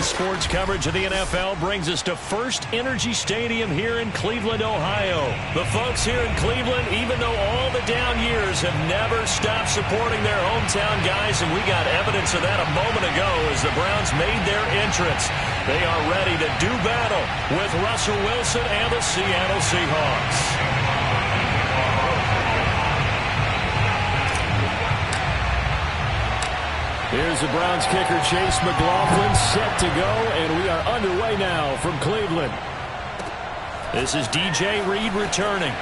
sports coverage of the NFL brings us to First Energy Stadium here in Cleveland, Ohio. The folks here in Cleveland, even though all the down years, have never stopped supporting their hometown guys, and we got evidence of that a moment ago as the Browns made their entrance. They are ready to do battle with Russell Wilson and the Seattle Seahawks. Here's the Browns kicker, Chase McLaughlin, set to go, and we are underway now from Cleveland. This is DJ Reed returning.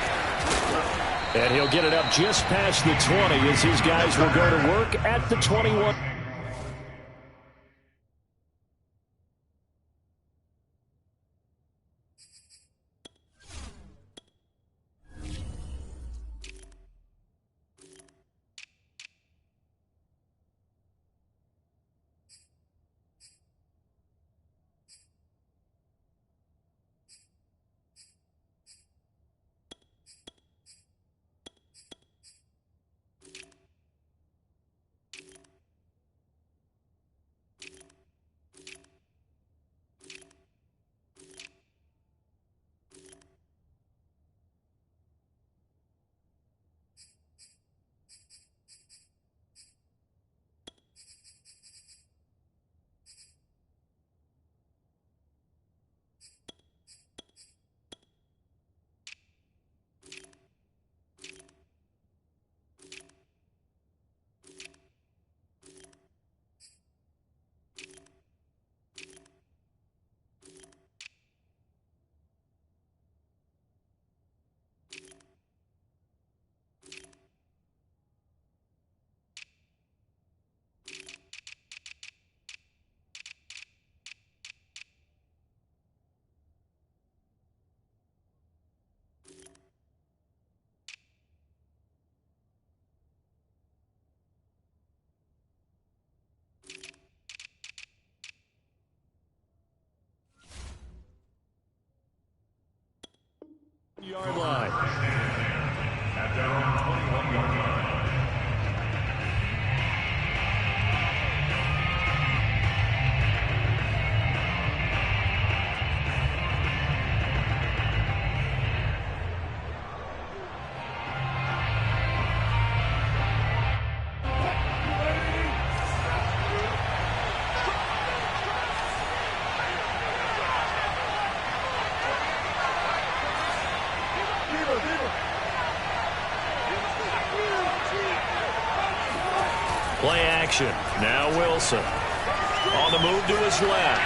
And he'll get it up just past the 20 as his guys will go to work at the 21. Yard line. At their own 21-yard line. Play action. Now Wilson. On the move to his left.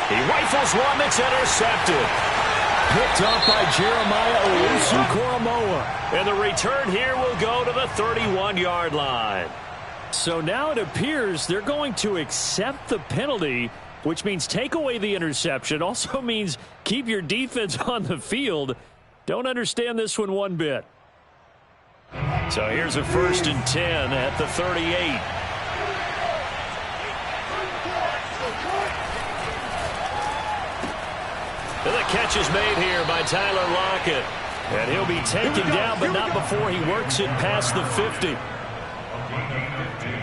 He rifles one that's intercepted. Picked up by Jeremiah Owusu-Koramoah. And the return here will go to the 31-yard line. So now it appears they're going to accept the penalty, which means take away the interception. Also means keep your defense on the field. Don't understand this one bit. So here's a 1st and 10 at the 38. And the catch is made here by Tyler Lockett. And he'll be taken down, but not before he works it past the 50.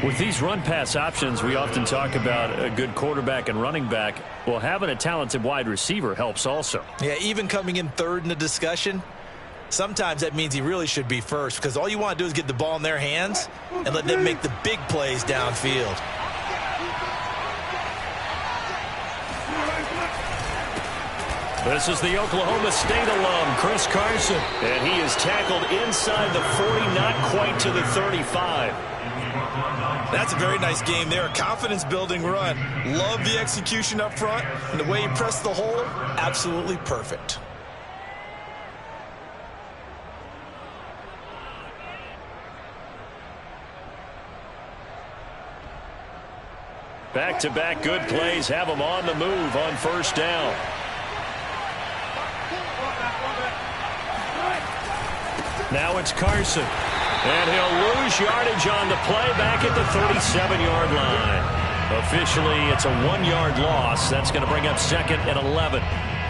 With these run-pass options, we often talk about a good quarterback and running back. Well, having a talented wide receiver helps also. Yeah, even coming in third in the discussion, sometimes that means he really should be first, because all you want to do is get the ball in their hands and let them make the big plays downfield. This is the Oklahoma State alum, Chris Carson. And he is tackled inside the 40, not quite to the 35. That's a very nice game there. A confidence-building run. Love the execution up front, and the way he pressed the hole, absolutely perfect. Back-to-back good plays have him on the move on 1st down. Now it's Carson. And he'll lose yardage on the play back at the 37-yard line. Officially, it's a 1-yard loss. That's going to bring up 2nd and 11.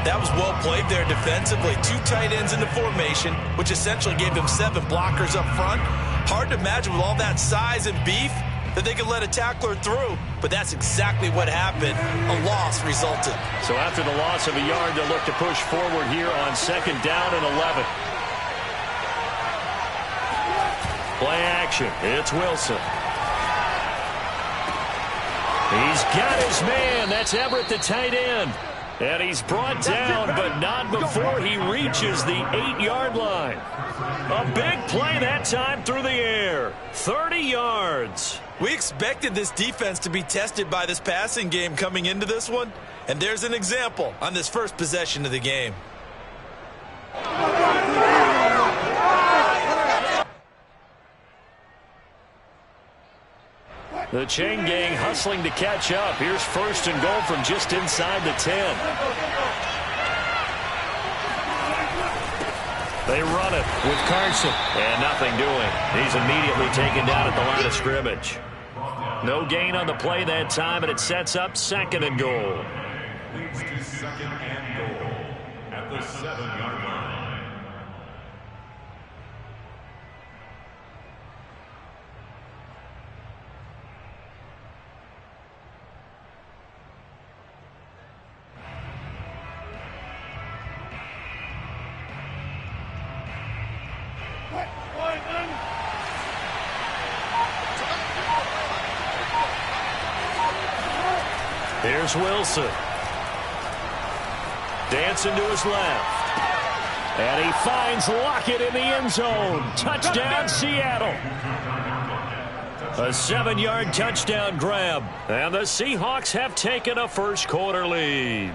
That was well played there defensively. 2 tight ends in the formation, which essentially gave them 7 blockers up front. Hard to imagine with all that size and beef, that they could let a tackler through, but that's exactly what happened. A loss resulted. So after the loss of a yard, they'll look to push forward here on 2nd down and 11. Play action. It's Wilson. He's got his man. That's Everett, the tight end. And he's brought down, but not before he reaches the 8-yard line. A big play that time through the air. 30 yards. We expected this defense to be tested by this passing game coming into this one, and there's an example on this first possession of the game. The chain gang hustling to catch up. Here's 1st and goal from just inside the 10. They run it with Carson. And nothing doing. He's immediately taken down at the line of scrimmage. No gain on the play that time, and it sets up 2nd and goal. Leads to 2nd and goal at the 7-yard line. Here's Wilson. Dancing to his left. And he finds Lockett in the end zone. Touchdown, Seattle. A 7-yard touchdown grab. And the Seahawks have taken a first-quarter lead.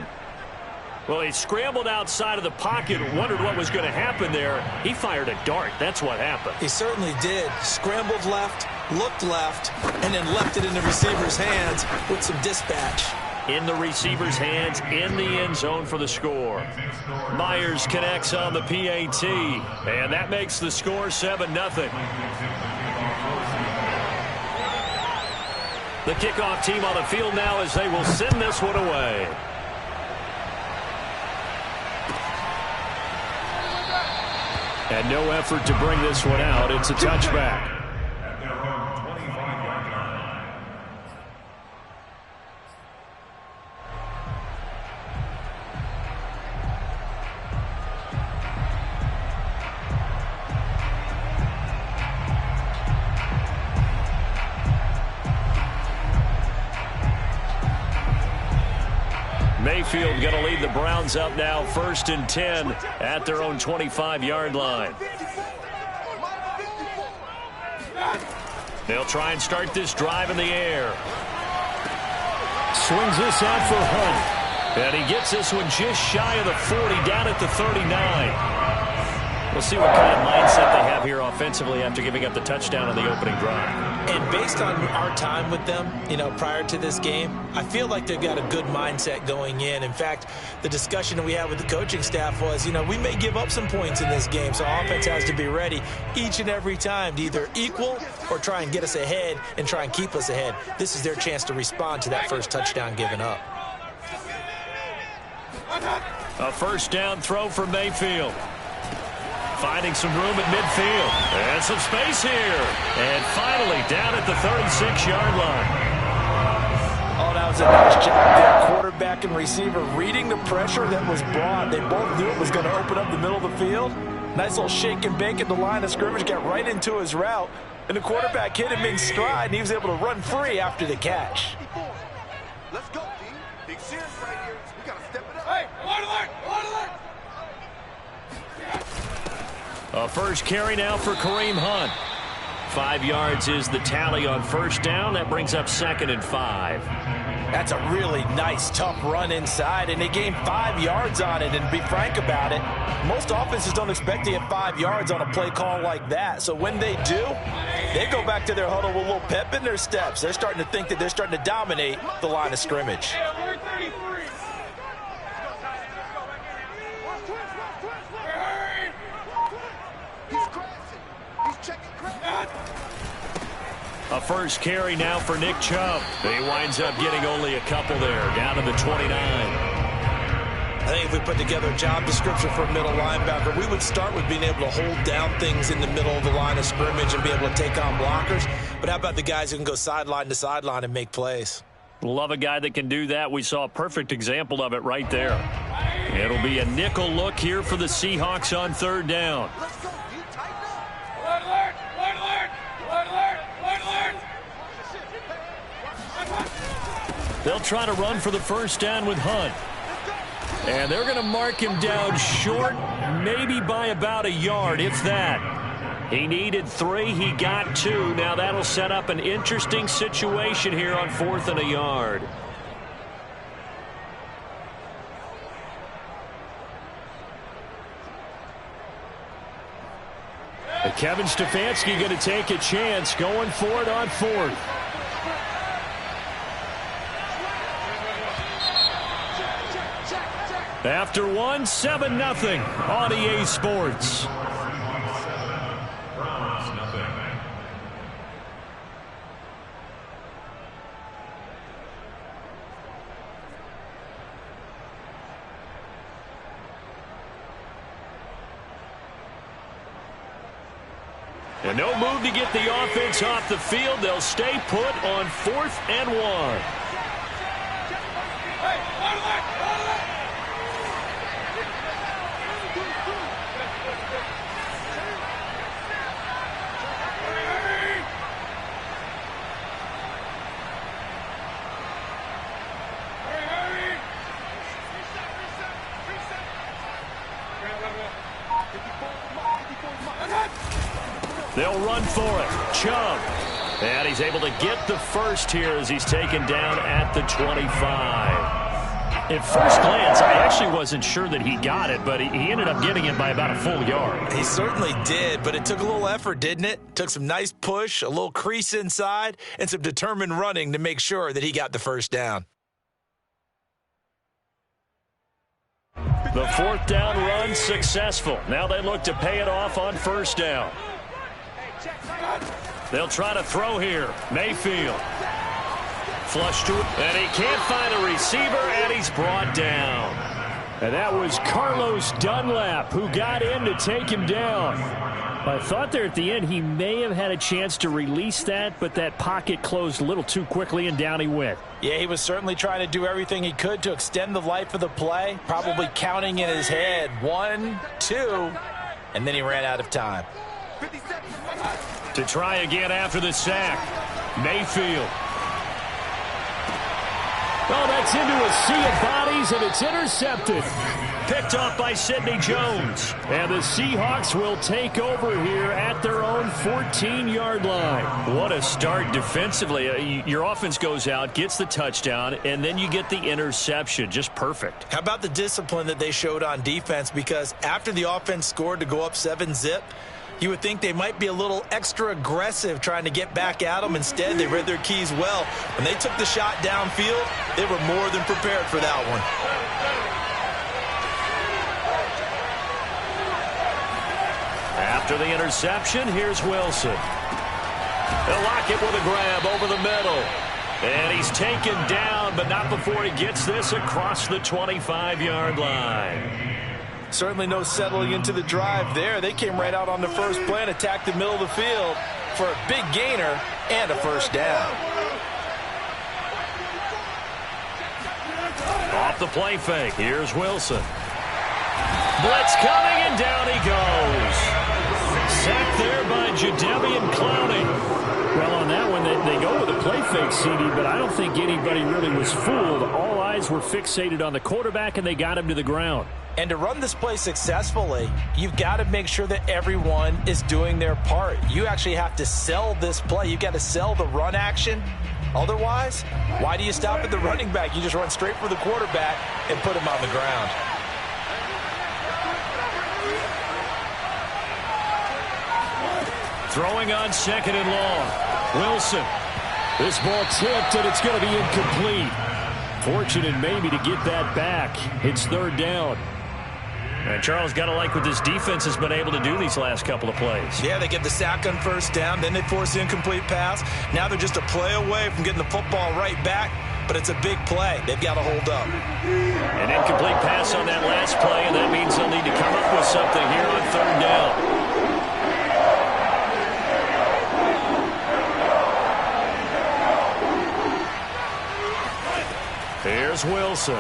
Well, he scrambled outside of the pocket, wondered what was going to happen there. He fired a dart. That's what happened. He certainly did. Scrambled left, looked left, and then left it in the receiver's hands with some dispatch. In the receiver's hands, in the end zone for the score. Myers connects on the PAT, and that makes the score 7-0. The kickoff team on the field now as they will send this one away. And no effort to bring this one out. It's a touchback. Mayfield going to lead the Browns up now, 1st and 10 at their own 25-yard line. They'll try and start this drive in the air. Swings this out for Hunt. And he gets this one just shy of the 40, down at the 39. We'll see what kind of mindset they have here offensively after giving up the touchdown on the opening drive. And based on our time with them, prior to this game, I feel like they've got a good mindset going in. In fact, the discussion that we had with the coaching staff was, we may give up some points in this game, so offense has to be ready each and every time to either equal or try and get us ahead and try and keep us ahead. This is their chance to respond to that first touchdown given up. A first down throw for Mayfield. Finding some room at midfield. And some space here. And finally down at the 36-yard line. Oh, that was a nice job there. Quarterback and receiver reading the pressure that was brought. They both knew it was going to open up the middle of the field. Nice little shake and bake at the line of scrimmage. Got right into his route. And the quarterback hit him in stride, and he was able to run free after the catch. Let's go, D. Big serious right here. We got to step it up. Hey, wide alert! A first carry now for Kareem Hunt. 5 yards is the tally on first down. That brings up 2nd and 5. That's a really nice, tough run inside, and they gained 5 yards on it. And to be frank about it, most offenses don't expect to get 5 yards on a play call like that. So when they do, they go back to their huddle with a little pep in their steps. They're starting to think that they're starting to dominate the line of scrimmage. A first carry now for Nick Chubb. He winds up getting only a couple there, down to the 29. think if we put together a job description for a middle linebacker, we would start with being able to hold down things in the middle of the line of scrimmage and be able to take on blockers. But how about the guys who can go sideline to sideline and make plays? Love a guy that can do that. We saw a perfect example of it right there. It'll be a nickel look here for the Seahawks on third down. Let's go, D. Tighten up. Alert, alert, alert, alert, alert, alert. They'll try to run for the first down with Hunt. And they're going to mark him down short, maybe by about a yard, if that. He needed 3. He got 2. Now that'll set up an interesting situation here on 4th and a yard. And Kevin Stefanski going to take a chance going for it on 4th. After 1, 7-0 on EA Sports. And no move to get the offense off the field. They'll stay put on 4th and 1. They'll run for it. Chubb. And he's able to get the first here as he's taken down at the 25. At first glance, I actually wasn't sure that he got it, but he ended up getting it by about a full yard. He certainly did, but it took a little effort, didn't it? Took some nice push, a little crease inside, and some determined running to make sure that he got the first down. The 4th down run successful. Now they look to pay it off on first down. They'll try to throw here. Mayfield. Flush to it. And he can't find a receiver, and he's brought down. And that was Carlos Dunlap who got in to take him down. I thought there at the end he may have had a chance to release that, but that pocket closed a little too quickly, and down he went. Yeah, he was certainly trying to do everything he could to extend the life of the play, probably counting in his head 1, 2, and then he ran out of time. 50 seconds. To try again after the sack. Mayfield. Oh, that's into a sea of bodies, and it's intercepted. Picked off by Sidney Jones. And the Seahawks will take over here at their own 14-yard line. What a start defensively. Your offense goes out, gets the touchdown, and then you get the interception. Just perfect. How about the discipline that they showed on defense? Because after the offense scored to go up 7-zip, you would think they might be a little extra aggressive trying to get back at them. Instead, they read their keys well. When they took the shot downfield, they were more than prepared for that one. After the interception, here's Wilson. They'll lock it with a grab over the middle. And he's taken down, but not before he gets this across the 25-yard line. Certainly no settling into the drive there. They came right out on the first play and attacked the middle of the field for a big gainer and a first down. Off the play fake. Here's Wilson. Blitz coming, and down he goes. Sacked there by Jadeveon Clowney. Well, on that one, they go with a play fake, CD, but I don't think anybody really was fooled. All eyes were fixated on the quarterback, and they got him to the ground. And to run this play successfully, you've got to make sure that everyone is doing their part. You actually have to sell this play. You've got to sell the run action. Otherwise, why do you stop at the running back? You just run straight for the quarterback and put him on the ground. Throwing on 2nd and long. Wilson. This ball tipped, and it's going to be incomplete. Fortunate maybe to get that back. It's 3rd down. And Charles, got to like what this defense has been able to do these last couple of plays. Yeah, they get the sack on first down, then they force the incomplete pass. Now they're just a play away from getting the football right back. but it's a big play. They've got to hold up. An incomplete pass on that last play, and that means they'll need to come up with something here on third down. Here's Wilson.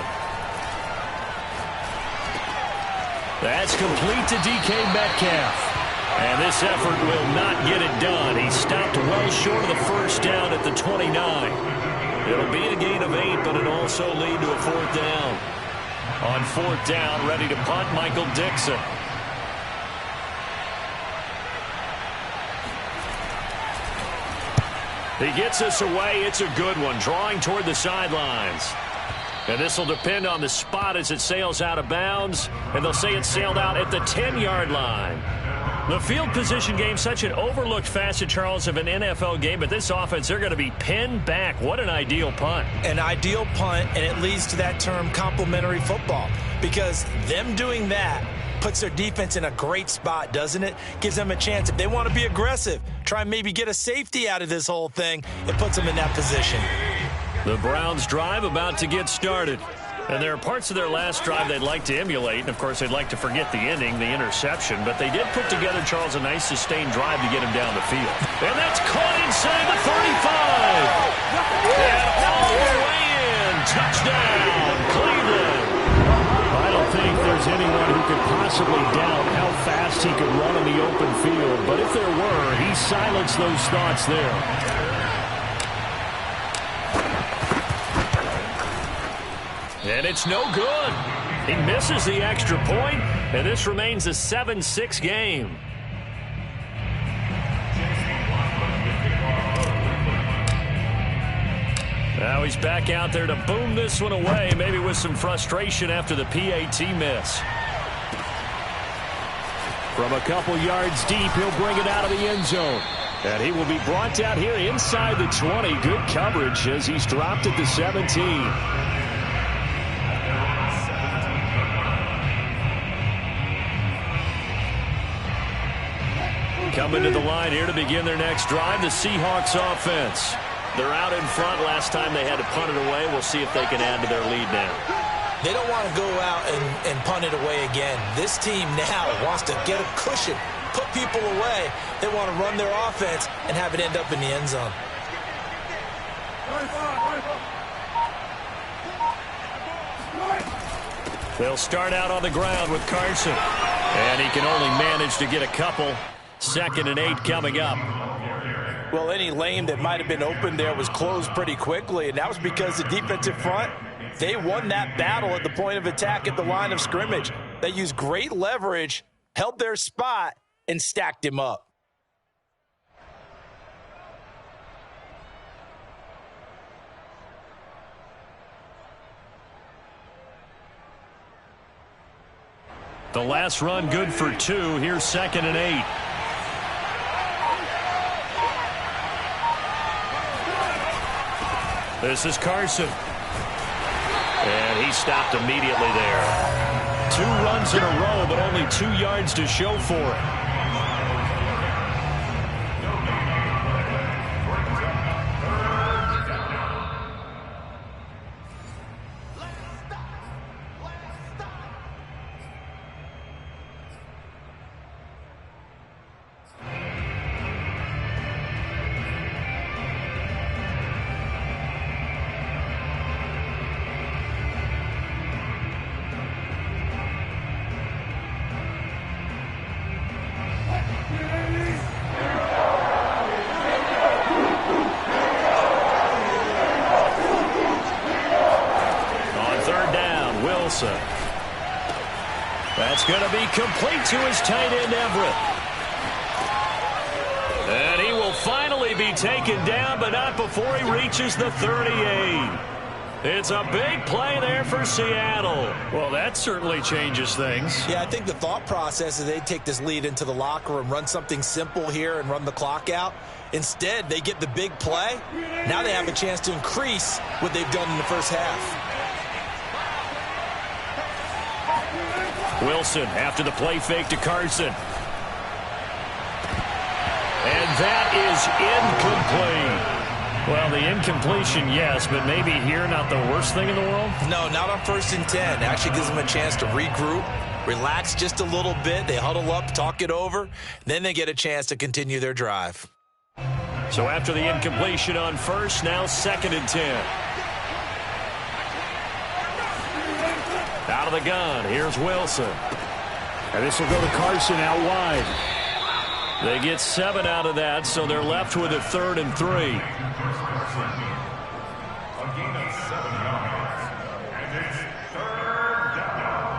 That's complete to DK Metcalf. And this effort will not get it done. He stopped well short of the first down at the 29. It'll be a gain of 8, but it'll also lead to a fourth down. On fourth down, ready to punt, Michael Dixon. He gets us away. It's a good one, drawing toward the sidelines. And this will depend on the spot as it sails out of bounds. And they'll say it sailed out at the 10-yard line. The field position game, such an overlooked facet, Charles, of an NFL game. But this offense, they're going to be pinned back. What an ideal punt. An ideal punt, and it leads to that term complementary football. Because them doing that puts their defense in a great spot, doesn't it? Gives them a chance. If they want to be aggressive, try and maybe get a safety out of this whole thing, it puts them in that position. The Browns' drive about to get started. And there are parts of their last drive they'd like to emulate. And, of course, they'd like to forget the ending, the interception. But they did put together, Charles, a nice sustained drive to get him down the field. And that's caught inside the 35. And all the way in. Touchdown, Cleveland. I don't think there's anyone who could possibly doubt how fast he could run in the open field. But if there were, he silenced those thoughts there. And it's no good. He misses the extra point, and this remains a 7-6 game. Now he's back out there to boom this one away, maybe with some frustration after the PAT miss. From a couple yards deep, he'll bring it out of the end zone. And he will be brought down here inside the 20. Good coverage as he's dropped at the 17. Coming to the line here to begin their next drive, the Seahawks offense. They're out in front. Last time they had to punt it away. We'll see if they can add to their lead now. They don't want to go out and punt it away again. This team now wants to get a cushion, put people away. They want to run their offense and have it end up in the end zone. They'll start out on the ground with Carson. And he can only manage to get a couple. 2nd and 8 coming up. Well, any lane that might have been open there was closed pretty quickly, and that was because the defensive front, they won that battle at the point of attack at the line of scrimmage. They used great leverage, held their spot, and stacked him up. The last run good for 2. Here's 2nd and 8. This is Carson. And he stopped immediately there. 2 runs in a row, but only 2 yards to show for it. That's going to be complete to his tight end, Everett. And he will finally be taken down, but not before he reaches the 38. It's a big play there for Seattle. Well, that certainly changes things. Yeah, I think the thought process is they take this lead into the locker room, run something simple here and run the clock out. Instead, they get the big play. Now they have a chance to increase what they've done in the first half. Wilson after the play fake to Carson. And that is incomplete. Well, the incompletion, yes, but maybe here not the worst thing in the world? No, not on 1st and 10. Actually gives them a chance to regroup, relax just a little bit. They huddle up, talk it over, then they get a chance to continue their drive. So after the incompletion on 1st, now 2nd and 10. Out of the gun, here's Wilson. And this will go to Carson out wide. They get 7 out of that, so they're left with a 3rd and 3. A gain of 7 yards. And it's 3rd down.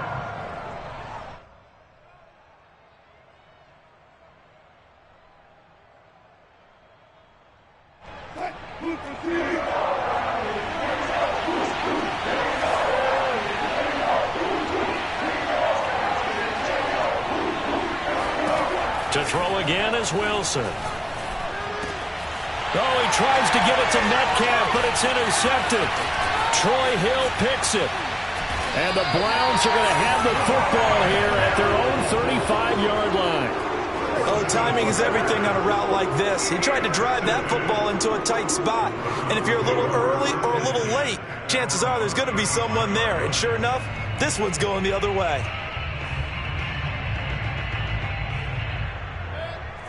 To throw again is Wilson. Oh, he tries to get it to Metcalf, but it's intercepted. Troy Hill picks it. And the Browns are going to have the football here at their own 35-yard line. Oh, timing is everything on a route like this. He tried to drive that football into a tight spot. And if you're a little early or a little late, chances are there's going to be someone there. And sure enough, this one's going the other way.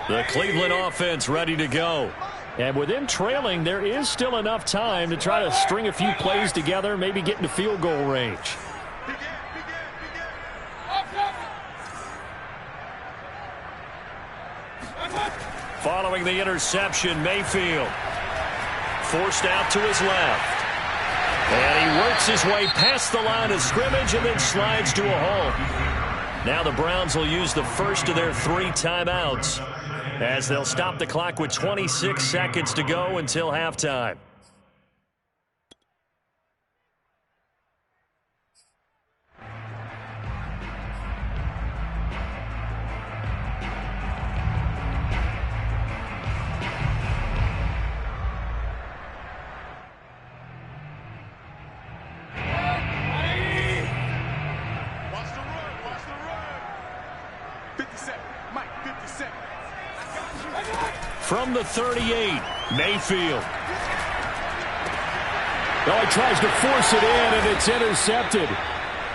The Cleveland offense ready to go. And with them trailing, there is still enough time to try to string a few plays together, maybe get into field goal range. Following the interception, Mayfield forced out to his left. And he works his way past the line of scrimmage and then slides to a hole. Now the Browns will use the first of their 3 timeouts, as they'll stop the clock with 26 seconds to go until halftime. Watch the run, watch the run. 50 seconds, Mike, 50 seconds. From the 38, Mayfield. Oh, he tries to force it in, and it's intercepted.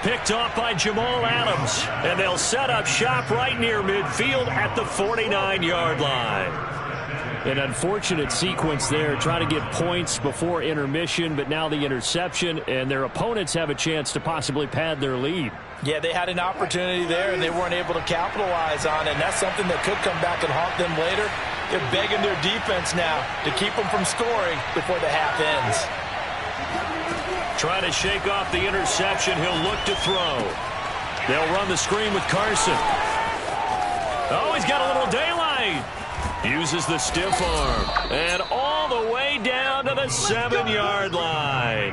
Picked off by Jamal Adams. And they'll set up shop right near midfield at the 49-yard line. An unfortunate sequence there, trying to get points before intermission, but now the interception, and their opponents have a chance to possibly pad their lead. Yeah, they had an opportunity there, and they weren't able to capitalize on it, and that's something that could come back and haunt them later. They're begging their defense now to keep them from scoring before the half ends. Trying to shake off the interception. He'll look to throw. They'll run the screen with Carson. Oh, he's got a little daylight. Uses the stiff arm. And all the way down to the 7-yard line.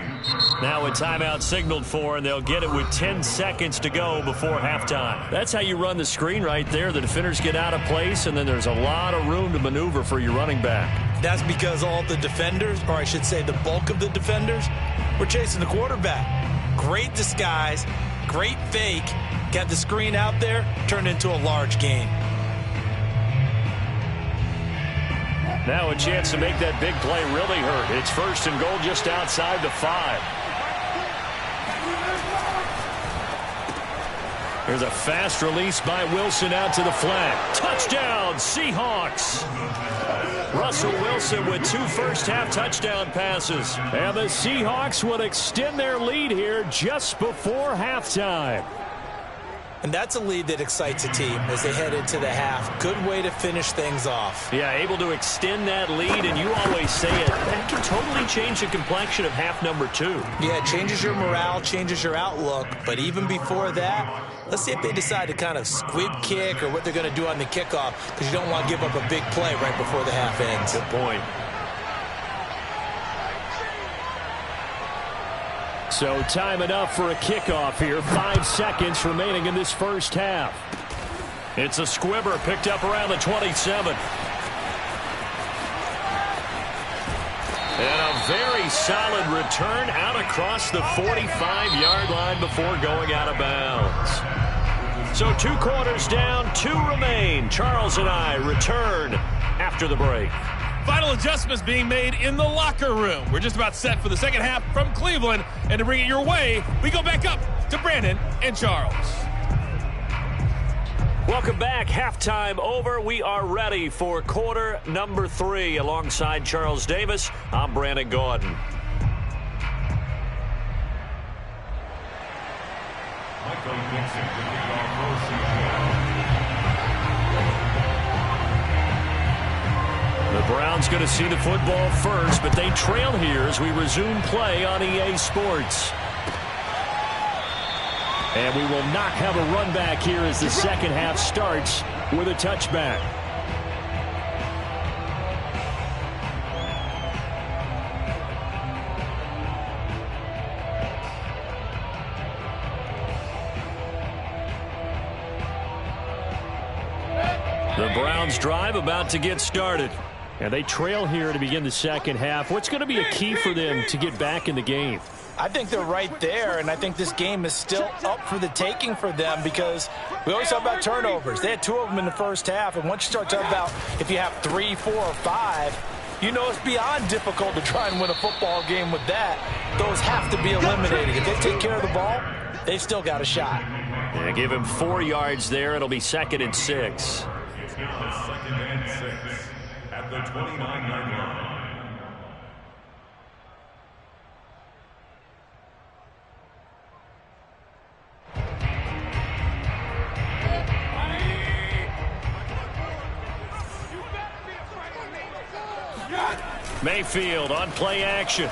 Now a timeout signaled for, and they'll get it with 10 seconds to go before halftime. That's how you run the screen right there. The defenders get out of place, and then there's a lot of room to maneuver for your running back. That's because all the defenders, or I should say the bulk of the defenders, were chasing the quarterback. Great disguise, great fake. Got the screen out there, turned into a large gain. Now a chance to make that big play really hurt. It's 1st and goal just outside the 5. Here's a fast release by Wilson out to the flat. Touchdown, Seahawks. Russell Wilson with 2 first-half touchdown passes. And the Seahawks will extend their lead here just before halftime. And that's a lead that excites a team as they head into the half. Good way to finish things off. Yeah, able to extend that lead, and you always say it, that can totally change the complexion of half number 2. Yeah, it changes your morale, changes your outlook. But even before that, let's see if they decide to kind of squib kick or what they're going to do on the kickoff, because you don't want to give up a big play right before the half ends. Good point. So time enough for a kickoff here. 5 seconds remaining in this first half. It's a squibber picked up around the 27. And a very solid return out across the 45-yard line before going out of bounds. So 2 quarters down, 2 remain. Charles and I return after the break. Final adjustments being made in the locker room. We're just about set for the second half from Cleveland. And to bring it your way, we go back up to Brandon and Charles. Welcome back. Halftime over. We are ready for quarter number 3. Alongside Charles Davis, I'm Brandon Gaudin. Michael Dixon to kick off for Seattle. The Browns going to see the football first, but they trail here as we resume play on EA Sports. And we will not have a run back here as the second half starts with a touchback. The Browns drive about to get started. And they trail here to begin the second half. What's going to be a key for them to get back in the game? I think they're right there, and I think this game is still up for the taking for them because we always talk about turnovers. They had 2 of them in the first half, and once you start talking about if you have 3, 4, or 5, you know it's beyond difficult to try and win a football game with that. Those have to be eliminated. If they take care of the ball, they've still got a shot. Yeah, give him 4 yards there. It'll be 2nd and 6. It's now 2nd and 6 at the 29-yard line. Mayfield on play action.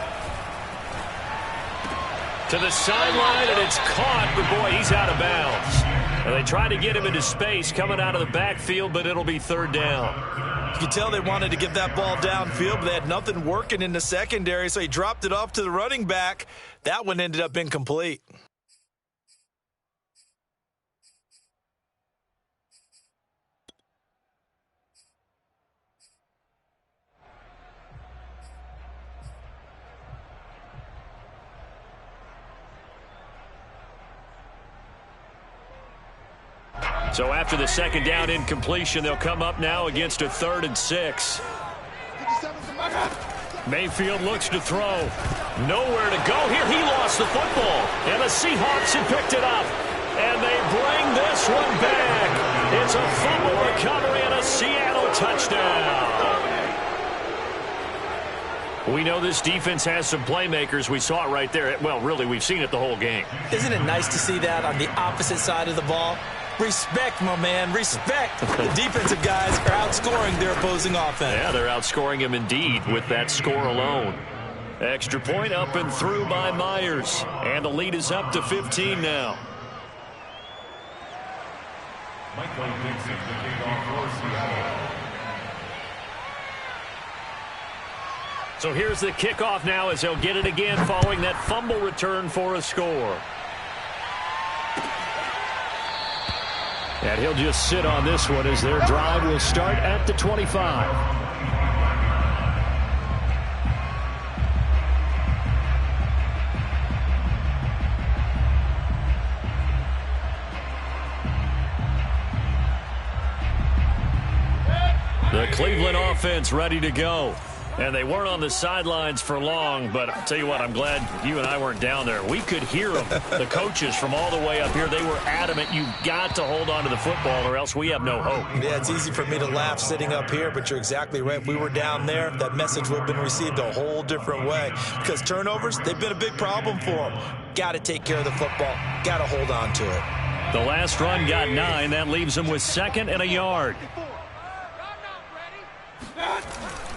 To the sideline, and it's caught, but boy, he's out of bounds. And they try to get him into space coming out of the backfield, but it'll be 3rd down. You could tell they wanted to get that ball downfield, but they had nothing working in the secondary, so he dropped it off to the running back. That one ended up incomplete. So after the 2nd down incompletion, they'll come up now against a 3rd and 6. Mayfield looks to throw. Nowhere to go here. He lost the football. And the Seahawks have picked it up. And they bring this one back. It's a fumble recovery and a Seattle touchdown. We know this defense has some playmakers. We saw it right there. Well, really, we've seen it the whole game. Isn't it nice to see that on the opposite side of the ball? Respect, my man, respect. The defensive guys are outscoring their opposing offense. Yeah, they're outscoring him indeed with that score alone. Extra point up and through by Myers. And the lead is up to 15 now. Michael Dixon to kick off for Seattle. So here's the kickoff now as they'll get it again following that fumble return for a score. And he'll just sit on this one as their drive will start at the 25. The Cleveland offense ready to go. And they weren't on the sidelines for long, but I'll tell you what, I'm glad you and I weren't down there. We could hear them, the coaches from all the way up here. They were adamant, you've got to hold on to the football or else we have no hope. Yeah, it's easy for me to laugh sitting up here, but you're exactly right. If we were down there, that message would have been received a whole different way. Because turnovers, they've been a big problem for them. Got to take care of the football. Got to hold on to it. The last run got 9. That leaves them with 2nd and a yard.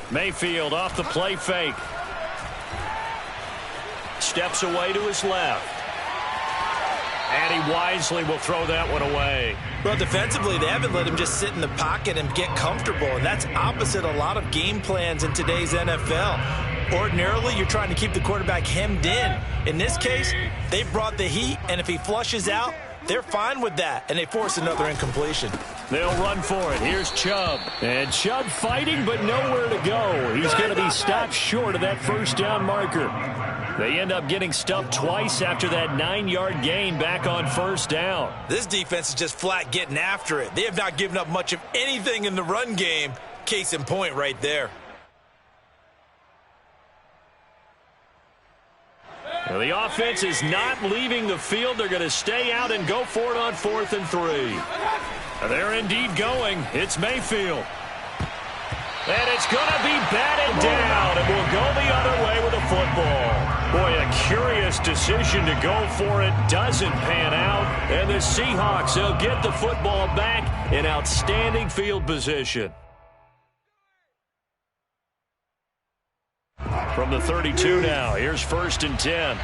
Mayfield off the play fake. Steps away to his left. And he wisely will throw that one away. Well, defensively, they haven't let him just sit in the pocket and get comfortable, and that's opposite a lot of game plans in today's NFL. Ordinarily, you're trying to keep the quarterback hemmed in. In this case, they brought the heat, and if he flushes out, they're fine with that, and they force another incompletion. They'll run for it. Here's Chubb. And Chubb fighting, but nowhere to go. He's going to be stopped short of that first down marker. They end up getting stuffed twice after that 9-yard gain back on first down. This defense is just flat getting after it. They have not given up much of anything in the run game. Case in point right there. Now, the offense is not leaving the field. They're going to stay out and go for it on 4th and 3. They're indeed going. It's Mayfield. And it's going to be batted down, and will go the other way with the football. Boy, a curious decision to go for it. Doesn't pan out. And the Seahawks, they'll get the football back in outstanding field position. From the 32 now, here's 1st and 10.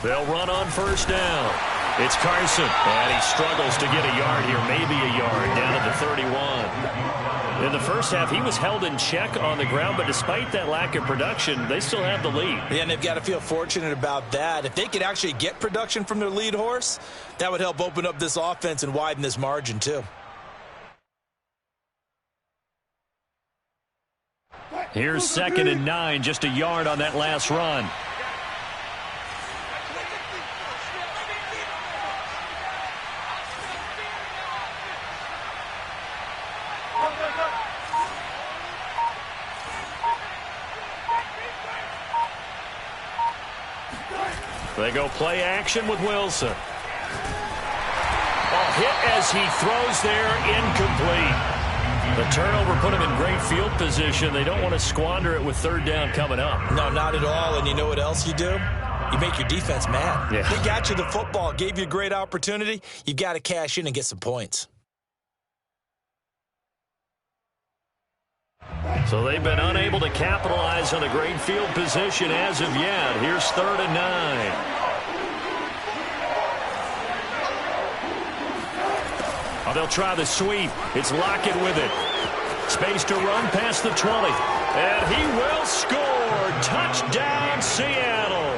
They'll run on 1st down. It's Carson, and he struggles to get a yard here, maybe a yard, down to the 31. In the first half, he was held in check on the ground, but despite that lack of production, they still have the lead. Yeah, and they've got to feel fortunate about that. If they could actually get production from their lead horse, that would help open up this offense and widen this margin, too. Here's 2nd and 9, just a yard on that last run. They go play action with Wilson. A hit as he throws there, incomplete. The turnover put him in great field position. They don't want to squander it with 3rd down coming up. No, not at all. And you know what else you do? You make your defense mad. Yeah. They got you the football, gave you a great opportunity. You've got to cash in and get some points. So they've been unable to capitalize on a great field position as of yet. Here's 3rd and 9. Oh, they'll try the sweep. It's Lockett with it. Space to run past the 20. And he will score. Touchdown, Seattle.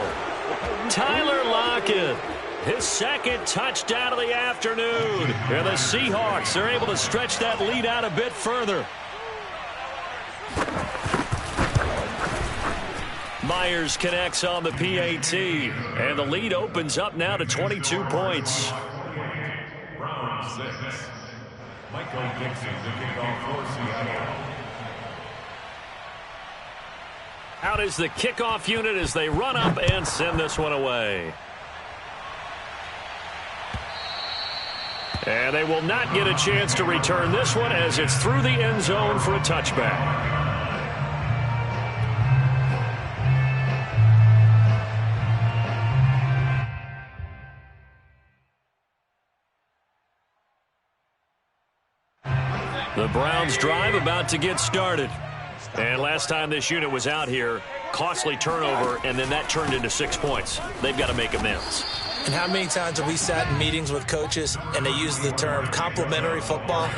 Tyler Lockett. His 2nd touchdown of the afternoon. And the Seahawks are able to stretch that lead out a bit further. Myers connects on the PAT, and the lead opens up now to 22 points. Round 6. Michael Dixon, the kickoff for Seattle. Out is the kickoff unit as they run up and send this one away. And they will not get a chance to return this one as it's through the end zone for a touchback. The Browns drive about to get started. And last time this unit was out here, costly turnover, and then that turned into 6 points. They've got to make amends. And how many times have we sat in meetings with coaches and they use the term complementary football?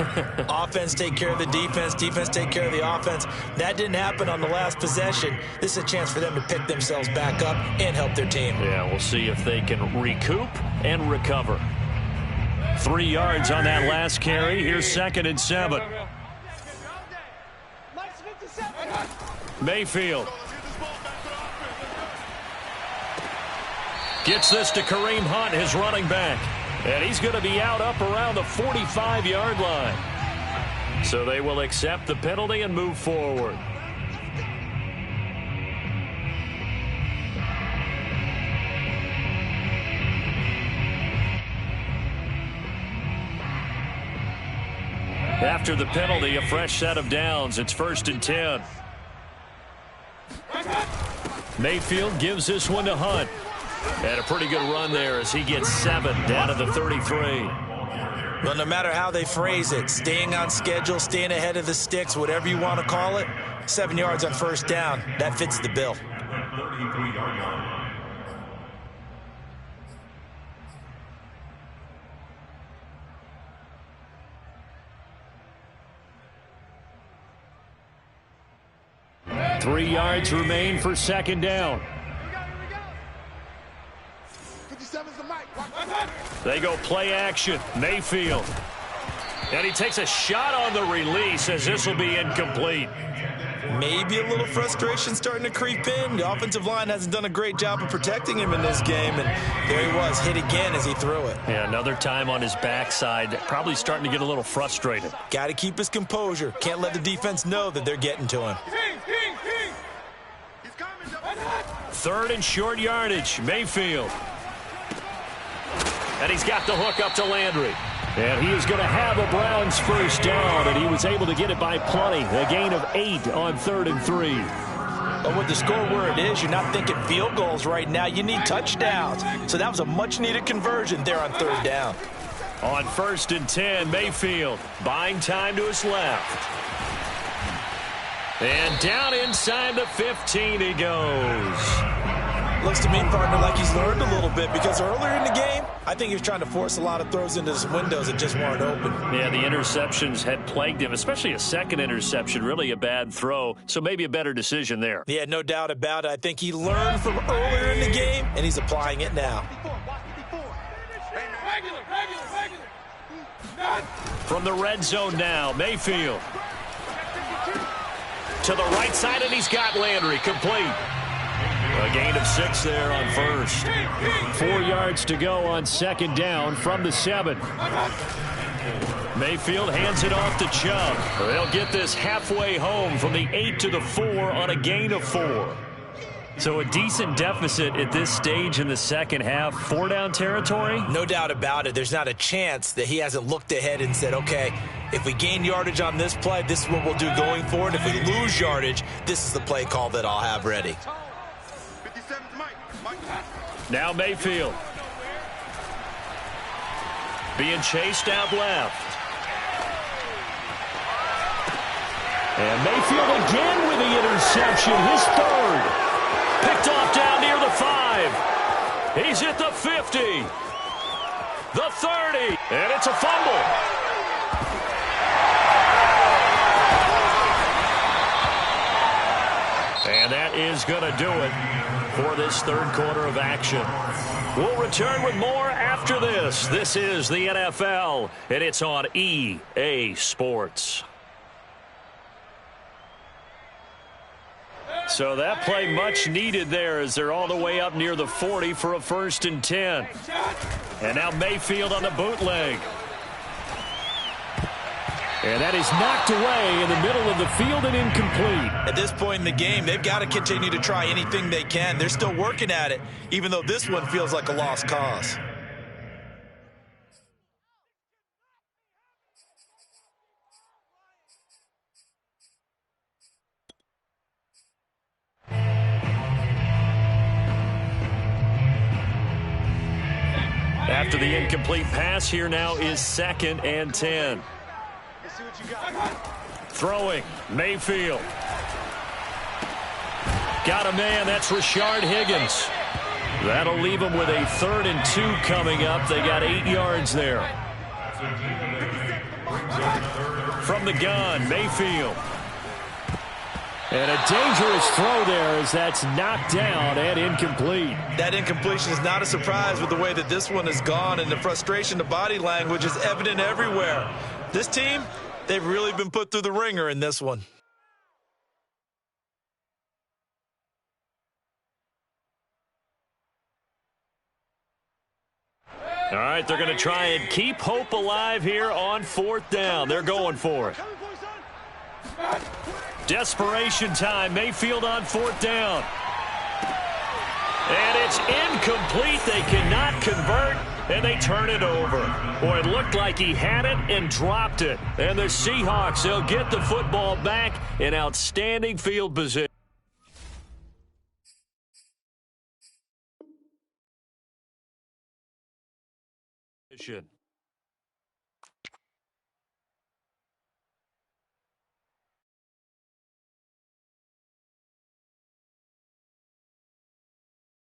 Offense take care of the defense, defense take care of the offense. That didn't happen on the last possession. This is a chance for them to pick themselves back up and help their team. Yeah, we'll see if they can recoup and recover. 3 yards on that last carry. Here's 2nd and 7. Mayfield. Gets this to Kareem Hunt, his running back. And he's going to be out up around the 45-yard line. So they will accept the penalty and move forward. After the penalty, a fresh set of downs. It's 1st and 10. Mayfield gives this one to Hunt. And a pretty good run there as he gets 7 down to the 33. Well, no matter how they phrase it, staying on schedule, staying ahead of the sticks, whatever you want to call it, 7 yards on 1st down, that fits the bill. 33-yard line. Three yards remain for 2nd down. They go play action. Mayfield. And he takes a shot on the release as this will be incomplete. Maybe a little frustration starting to creep in. The offensive line hasn't done a great job of protecting him in this game, and there he was, hit again as he threw it. Yeah, another time on his backside, probably starting to get a little frustrated. Got to keep his composure. Can't let the defense know that they're getting to him. Third and short yardage, Mayfield. And he's got the hook up to Landry. And he is going to have a Browns first down, and he was able to get it by plenty. A gain of 8 on 3rd and 3. But with the score where it is, you're not thinking field goals right now. You need touchdowns. So that was a much-needed conversion there on 3rd down. On 1st and 10, Mayfield buying time to his left. And down inside the 15 he goes. Looks to me, partner, like he's learned a little bit because earlier in the game, I think he was trying to force a lot of throws into his windows that just weren't open. Yeah, the interceptions had plagued him, especially a second interception, really a bad throw, so maybe a better decision there. Yeah, no doubt about it. I think he learned from earlier in the game, and he's applying it now. From the red zone now, Mayfield. To the right side, and he's got Landry complete. A gain of 6 there on 1st. 4 yards to go on 2nd down from the 7. Mayfield hands it off to Chubb. They'll get this halfway home from the 8 to the 4 on a gain of 4. So a decent deficit at this stage in the second half. 4-down territory? No doubt about it. There's not a chance that he hasn't looked ahead and said, okay, if we gain yardage on this play, this is what we'll do going forward. If we lose yardage, this is the play call that I'll have ready. Now Mayfield. Being chased out left. And Mayfield again with the interception, his 3rd. Picked off down near the 5. He's at the 50. The 30. And it's a fumble. And that is going to do it for this 3rd quarter of action. We'll return with more after this. This is the NFL, and it's on EA Sports. So that play much needed there as they're all the way up near the 40 for a 1st and 10. And now Mayfield on the bootleg. And that is knocked away in the middle of the field and incomplete. At this point in the game, they've got to continue to try anything they can. They're still working at it, even though this one feels like a lost cause. After the incomplete pass, here now is 2nd and 10. Throwing, Mayfield. Got a man, that's Rashard Higgins. That'll leave them with a 3rd and 2 coming up. They got 8 yards there. From the gun, Mayfield. And a dangerous throw there as that's knocked down and incomplete. That incompletion is not a surprise with the way that this one has gone, and the frustration, the body language is evident everywhere. This team, they've really been put through the ringer in this one. All right, they're going to try and keep hope alive here on 4th down. They're going for it. Desperation time. Mayfield on 4th down. And it's incomplete. They cannot convert, and they turn it over. Boy, it looked like he had it and dropped it. And the Seahawks, they'll get the football back in outstanding field position.